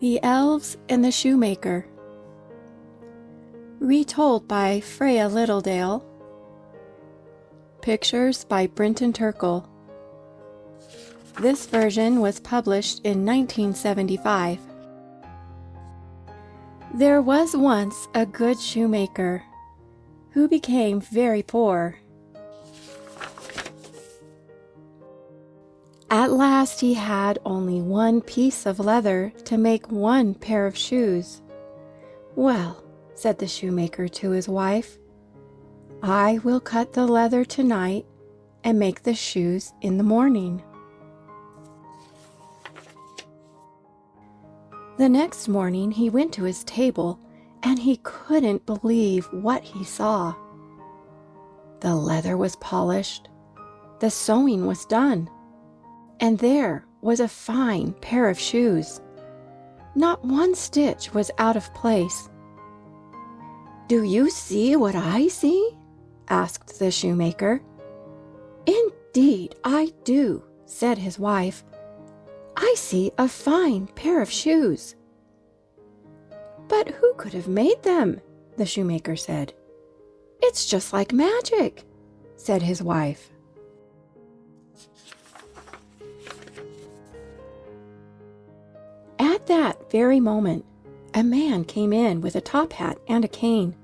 The Elves and the Shoemaker. Retold by Freya Littledale. Pictures by Brinton Turkle. This version was published in 1975. There was once a good shoemaker who became very poor. At last he had only one piece of leather to make one pair of shoes. "Well," said the shoemaker to his wife, "I will cut the leather tonight and make the shoes in the morning." The next morning he went to his table, and he couldn't believe what he saw. The leather was polished, the sewing was done, and there was a fine pair of shoes. Not one stitch was out of place. "Do you see what I see?" asked the shoemaker. "Indeed I do," said his wife. "I see a fine pair of shoes." "But who could have made them?" the shoemaker said. "It's just like magic," said his wife. At that very moment, a man came in with a top hat and a cane.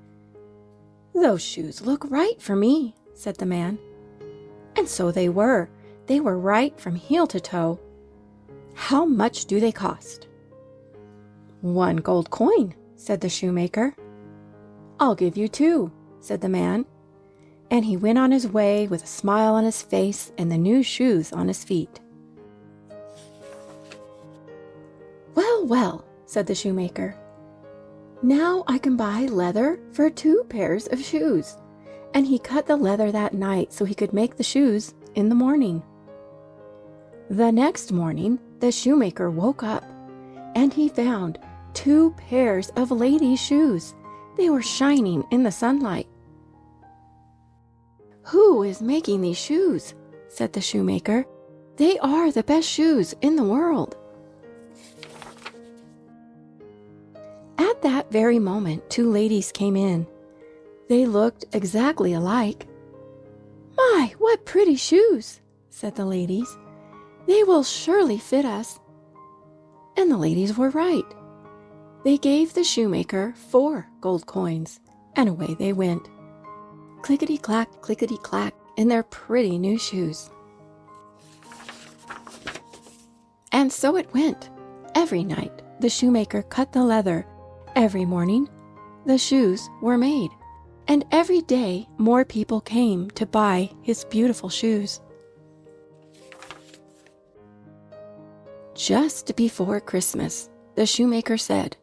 "Those shoes look right for me," said the man. And so they were. They were right from heel to toe. "How much do they cost?" "1 gold coin," said the shoemaker. "I'll give you 2, said the man. And he went on his way with a smile on his face and the new shoes on his feet. "Well, well," said the shoemaker. "Now I can buy leather for 2 pairs of shoes." And he cut the leather that night so he could make the shoes in the morning. The next morning, the shoemaker woke up, and he found 2 pairs of ladies' shoes. They were shining in the sunlight. "Who is making these shoes?" said the shoemaker. "They are the best shoes in the world." At that very moment, 2 ladies came in. They looked exactly alike. "My, what pretty shoes," said the ladies. "They will surely fit us." And the ladies were right. They gave the shoemaker 4 gold coins, and away they went. Clickety-clack, clickety-clack, in their pretty new shoes. And so it went. Every night the shoemaker cut the leather. Every morning the shoes were made. And every day more people came to buy his beautiful shoes. Just before Christmas, the shoemaker said,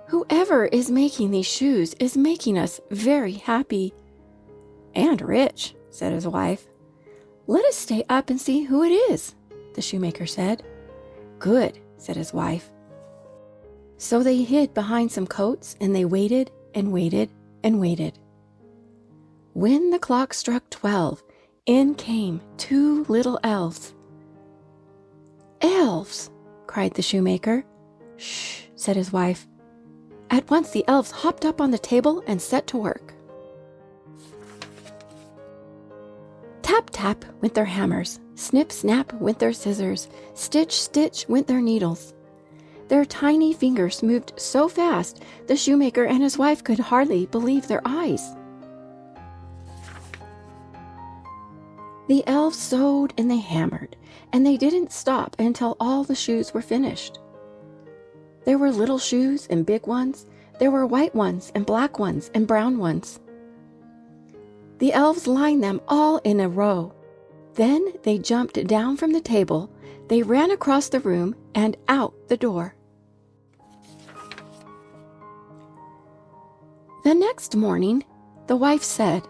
"Whoever is making these shoes is making us very happy." "And rich," said his wife. "Let us stay up and see who it is," the shoemaker said. "Good," said his wife. So they hid behind some coats, and they waited and waited and waited. When the clock struck 12, in came 2 little elves. "Elves!" cried the shoemaker. "Shh," said his wife. At once the elves hopped up on the table and set to work. Tap, tap went their hammers. Snip, snap went their scissors. Stitch, stitch went their needles. Their tiny fingers moved so fast, the shoemaker and his wife could hardly believe their eyes. The elves sewed and they hammered, and they didn't stop until all the shoes were finished. There were little shoes and big ones. There were white ones and black ones and brown ones. The elves lined them all in a row. Then they jumped down from the table. They ran across the room and out the door. The next morning, the wife said,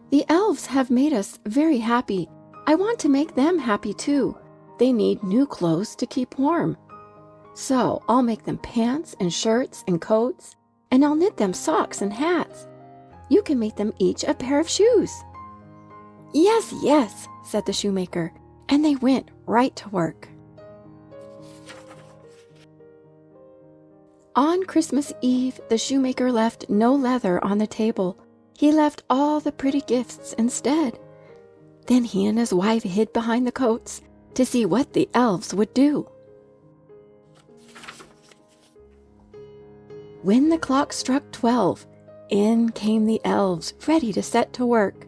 "The elves have made us very happy. I want to make them happy too. They need new clothes to keep warm. So I'll make them pants and shirts and coats, and I'll knit them socks and hats. You can make them each a pair of shoes." "Yes, yes," said the shoemaker, and they went right to work. On Christmas Eve, the shoemaker left no leather on the table. He left all the pretty gifts instead. Then he and his wife hid behind the coats to see what the elves would do. When the clock struck 12, in came the elves, ready to set to work.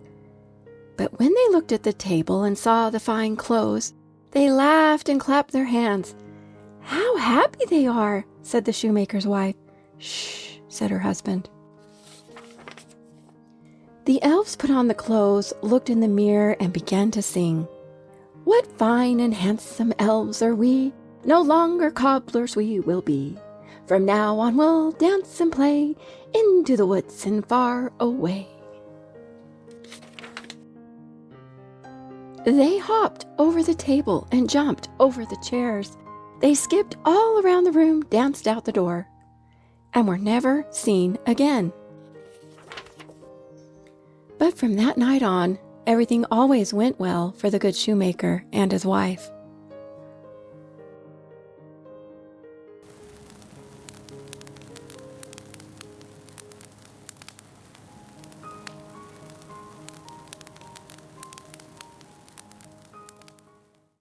But when they looked at the table and saw the fine clothes, they laughed and clapped their hands. "How happy they are," said the shoemaker's wife. "Shh," said her husband. The elves put on the clothes, looked in the mirror, and began to sing. "What fine and handsome elves are we! No longer cobblers we will be. From now on we'll dance and play into the woods and far away." They hopped over the table and jumped over the chairs. They skipped all around the room, danced out the door, and were never seen again. But from that night on, everything always went well for the good shoemaker and his wife.